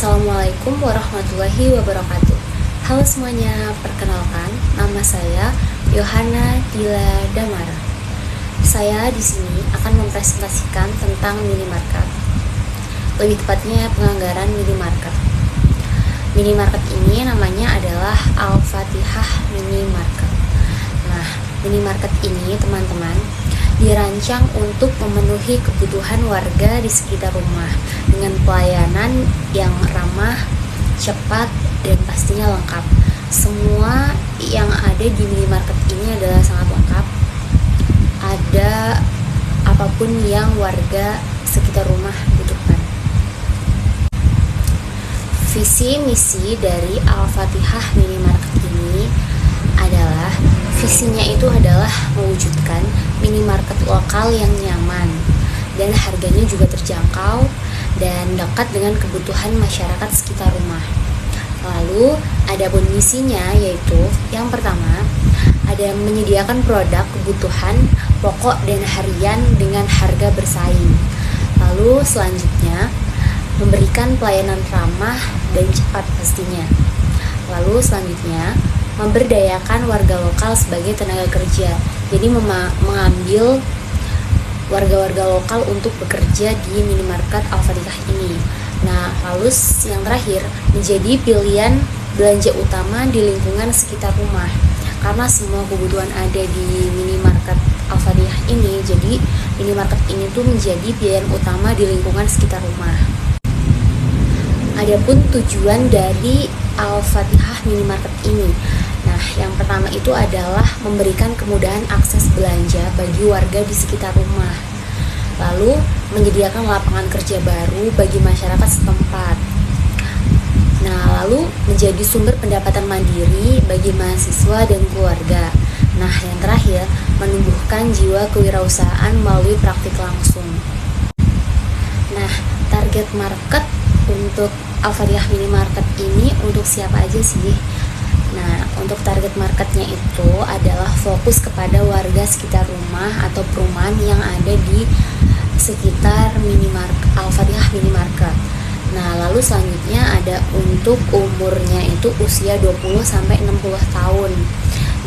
Assalamualaikum warahmatullahi wabarakatuh. Halo semuanya, perkenalkan nama saya Yohana Dila Damara. Saya di sini akan mempresentasikan tentang minimarket. Lebih tepatnya penganggaran minimarket. Minimarket ini namanya adalah Al-Fatihah Minimarket. Nah, minimarket ini teman-teman dirancang untuk memenuhi kebutuhan warga di sekitar rumah dengan pelayanan yang ramah, cepat, dan pastinya lengkap. Semua yang ada di minimarket ini adalah sangat lengkap. Ada apapun yang warga sekitar rumah butuhkan. Visi misi dari Al-Fatihah Minimarket ini adalah visinya itu adalah mewujudkan minimarket lokal yang nyaman dan harganya juga terjangkau dan dekat dengan kebutuhan masyarakat sekitar rumah. Lalu ada pun misinya, yaitu yang pertama ada menyediakan produk kebutuhan pokok dan harian dengan harga bersaing. Lalu selanjutnya memberikan pelayanan ramah dan cepat pastinya. Lalu selanjutnya memberdayakan warga lokal sebagai tenaga kerja. Jadi mengambil warga-warga lokal untuk bekerja di minimarket Al-Fatihah ini. Nah, lalu yang terakhir menjadi pilihan belanja utama di lingkungan sekitar rumah. Karena semua kebutuhan ada di minimarket Al-Fatihah ini, jadi minimarket ini tuh menjadi pilihan utama di lingkungan sekitar rumah. Adapun tujuan dari Al-Fatihah Minimarket ini, nah yang pertama itu adalah memberikan kemudahan akses belanja bagi warga di sekitar rumah. Lalu menyediakan lapangan kerja baru bagi masyarakat setempat. Nah, lalu menjadi sumber pendapatan mandiri bagi mahasiswa dan keluarga. Nah, yang terakhir menumbuhkan jiwa kewirausahaan melalui praktik langsung. Nah, target market untuk Al-Fatihah Minimarket ini untuk siapa aja sih? Nah, untuk target marketnya itu adalah fokus kepada warga sekitar rumah atau perumahan yang ada di sekitar minimarket Al-Fatihah Minimarket. Nah, lalu selanjutnya ada untuk umurnya itu usia 20 sampai 60 tahun.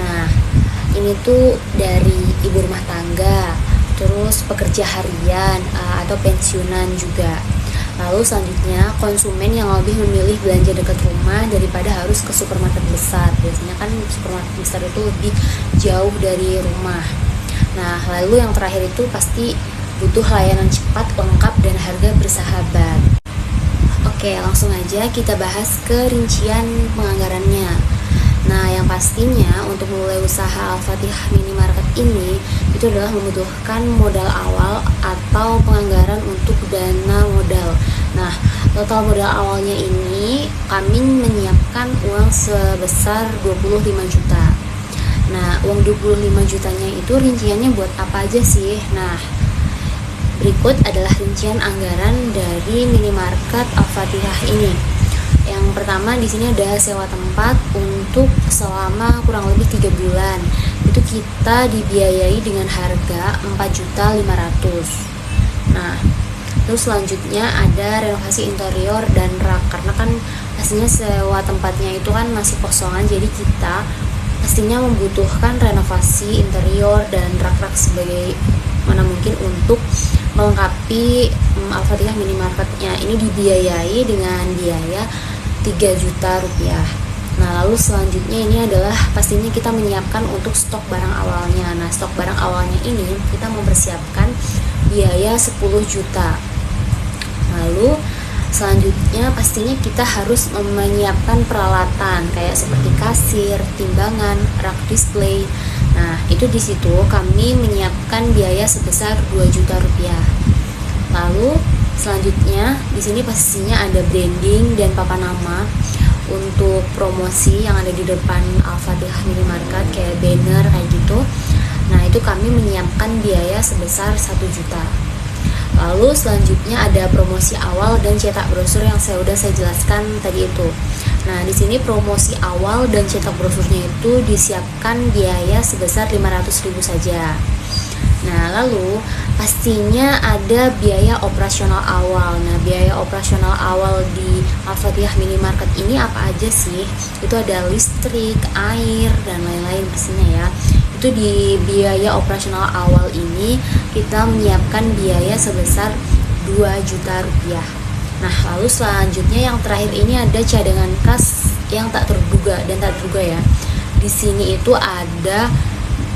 Nah, ini tuh dari ibu rumah tangga, terus pekerja harian atau pensiunan juga. Lalu selanjutnya konsumen yang lebih memilih belanja dekat rumah daripada harus ke supermarket besar. Biasanya kan supermarket besar itu lebih jauh dari rumah. Nah, lalu yang terakhir itu pasti butuh layanan cepat, lengkap, dan harga bersahabat. Oke, langsung aja kita bahas ke rincian penganggarannya. Nah, yang pastinya untuk mulai usaha Al-Fatihah Minimarket ini itu adalah membutuhkan modal awal atau penganggaran untuk dana modal. Nah, total modal awalnya ini kami menyiapkan uang sebesar 25 juta. Nah, uang 25 jutanya itu rinciannya buat apa aja sih? Nah, berikut adalah rincian anggaran dari minimarket Al-Fatihah ini. Yang pertama di sini ada sewa tempat untuk selama kurang lebih 3 bulan. Itu kita dibiayai dengan harga 4.500.000. Nah, terus selanjutnya ada renovasi interior dan rak, karena kan pastinya sewa tempatnya itu kan masih kosongan, jadi kita pastinya membutuhkan renovasi interior dan rak-rak sebagai mana mungkin untuk melengkapi Al-Fatihah Minimarketnya. Ini dibiayai dengan biaya 3 juta rupiah. Nah, lalu selanjutnya ini adalah pastinya kita menyiapkan untuk stok barang awalnya. Nah, stok barang awalnya ini kita mempersiapkan biaya 10 juta. Lalu selanjutnya pastinya kita harus menyiapkan peralatan kayak seperti kasir, timbangan, rak display. Nah, itu di situ kami menyiapkan biaya sebesar 2 juta rupiah. Lalu selanjutnya di sini pastinya ada branding dan papan nama untuk promosi yang ada di depan Al-Fatihah Minimarket kayak banner kayak gitu. Nah, itu kami menyiapkan biaya sebesar 1 juta. Lalu selanjutnya ada promosi awal dan cetak brosur yang saya jelaskan tadi itu. Nah, di sini promosi awal dan cetak brosurnya itu disiapkan biaya sebesar 500.000 saja. Nah, lalu pastinya ada biaya operasional awal. Nah, biaya operasional awal di Al-Fatihah Minimarket ini apa aja sih? Itu ada listrik, air, dan lain-lain pastinya ya. Itu di biaya operasional awal ini kita menyiapkan biaya sebesar 2 juta rupiah. Nah, lalu selanjutnya yang terakhir ini ada cadangan kas yang tak terduga dan tak terduga ya. Di sini itu ada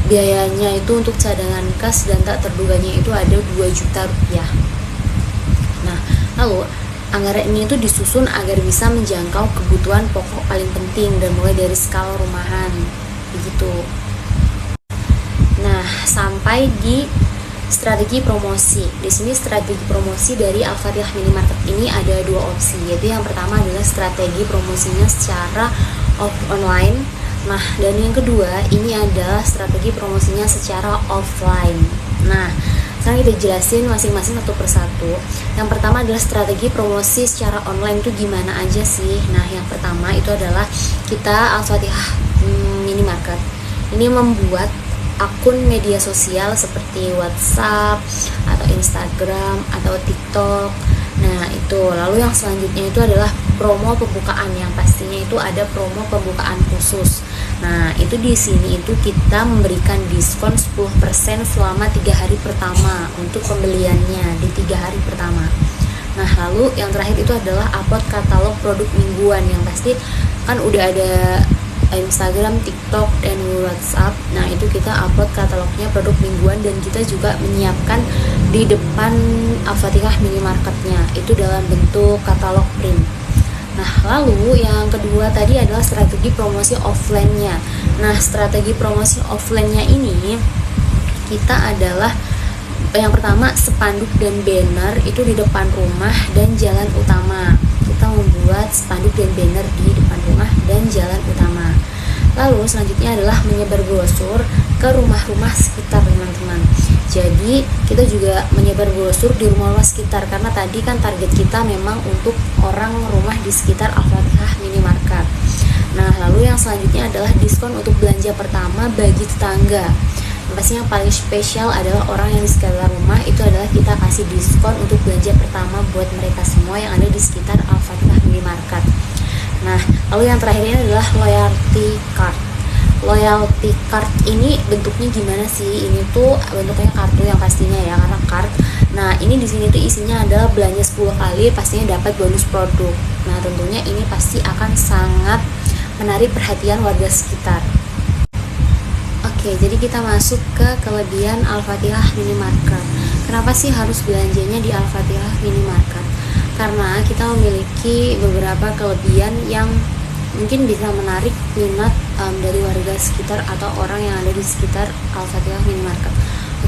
biayanya itu untuk cadangan kas dan tak terduganya itu ada 2 juta rupiah. Nah, lalu anggaran ini itu disusun agar bisa menjangkau kebutuhan pokok paling penting dan mulai dari skala rumahan begitu. Nah, sampai di strategi promosi. Di sini strategi promosi dari Al-Fatihah Minimarket ini ada 2 opsi, yaitu yang pertama adalah strategi promosinya secara online. Nah, dan yang kedua ini adalah strategi promosinya secara offline. Nah, sekarang kita jelasin masing-masing satu persatu. Yang pertama adalah strategi promosi secara online itu gimana aja sih? Nah, yang pertama itu adalah kita Al-Fatihah Minimarket ini membuat akun media sosial seperti WhatsApp atau Instagram atau TikTok. Nah, itu. Lalu yang selanjutnya itu adalah promo pembukaan, yang pastinya itu ada promo pembukaan khusus. Nah, itu di sini itu kita memberikan diskon 10% selama 3 hari pertama untuk pembeliannya di 3 hari pertama. Nah, lalu yang terakhir itu adalah upload katalog produk mingguan, yang pasti kan udah ada Instagram, TikTok, dan WhatsApp. Nah, itu kita upload katalognya produk mingguan dan kita juga menyiapkan di depan Al-Fatihah Minimarketnya itu dalam bentuk katalog print. Nah, lalu yang kedua tadi adalah strategi promosi offline-nya. Nah, strategi promosi offline-nya ini kita adalah yang pertama spanduk dan banner itu di depan rumah dan jalan utama. Kita membuat spanduk dan banner di depan rumah dan jalan utama. Lalu selanjutnya adalah menyebar brosur ke rumah-rumah sekitar, teman-teman. Jadi kita juga menyebar brosur di rumah-rumah sekitar, karena tadi kan target kita memang untuk orang rumah di sekitar Al-Fatihah Minimarket. Nah, lalu yang selanjutnya adalah diskon untuk belanja pertama bagi tetangga. Pastinya yang paling spesial adalah orang yang di sekitar rumah, itu adalah kita kasih diskon untuk belanja pertama buat mereka semua yang ada di sekitar Al-Fatihah Minimarket. Nah, lalu yang terakhir ini adalah loyalty card. Loyalty card ini bentuknya gimana sih? Ini tuh bentuknya kartu yang pastinya ya, karena card. Nah, ini di sini tuh isinya adalah belanja 10 kali pastinya dapat bonus produk. Nah, tentunya ini pasti akan sangat menarik perhatian warga sekitar. Oke, jadi kita masuk ke kelebihan Al-Fatihah Minimarket. Kenapa sih harus belanjanya di Al-Fatihah Minimarket? Karena kita memiliki beberapa kelebihan yang mungkin bisa menarik minat dari warga sekitar atau orang yang ada di sekitar Al-Fatihah Minimarket.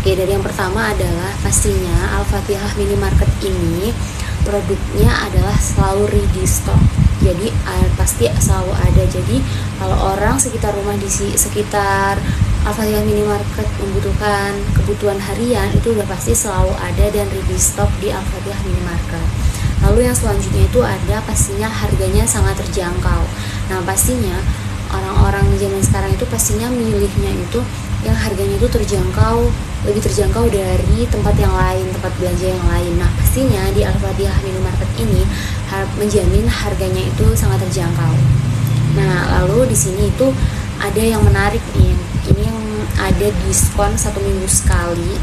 Oke, dari yang pertama adalah pastinya Al-Fatihah Minimarket ini produknya adalah selalu ready stock. Jadi pasti selalu ada. Jadi kalau orang sekitar rumah di sekitar Al-Fatihah Minimarket membutuhkan kebutuhan harian, itu udah pasti selalu ada dan ready stock di Al-Fatihah Minimarket. Lalu yang selanjutnya itu ada pastinya harganya sangat terjangkau. Nah, pastinya orang-orang zaman sekarang itu pastinya milihnya itu yang harganya itu terjangkau, lebih terjangkau dari tempat yang lain, tempat belanja yang lain. Nah, pastinya di Al-Fatihah Minimarket ini menjamin harganya itu sangat terjangkau. Nah, lalu di sini itu ada yang menarik nih. Ini yang ada diskon 1 minggu sekali.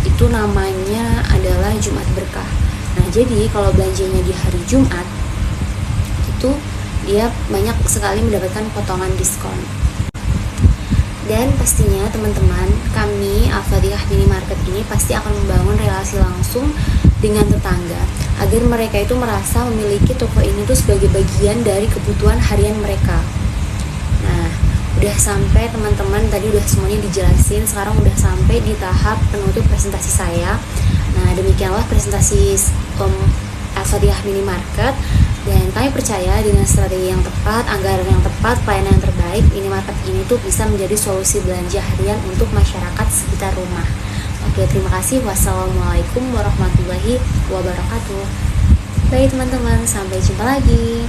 Itu namanya adalah Jumat Berkah. Nah, jadi kalau belanjanya di hari Jumat itu dia banyak sekali mendapatkan potongan diskon. Dan pastinya teman-teman, kami Al-Fatihah Minimarket ini pasti akan membangun relasi langsung dengan tetangga agar mereka itu merasa memiliki toko ini tuh sebagai bagian dari kebutuhan harian mereka. Nah, udah sampai teman-teman, tadi udah semuanya dijelasin. Sekarang udah sampai di tahap penutup presentasi saya. Nah, demikianlah presentasi Al-Fatihah Minimarket, dan kami percaya dengan strategi yang tepat, anggaran yang tepat, pelayanan yang terbaik, minimarket ini tuh bisa menjadi solusi belanja harian untuk masyarakat sekitar rumah. Oke, terima kasih. Wassalamualaikum warahmatullahi wabarakatuh. Baik teman-teman, sampai jumpa lagi.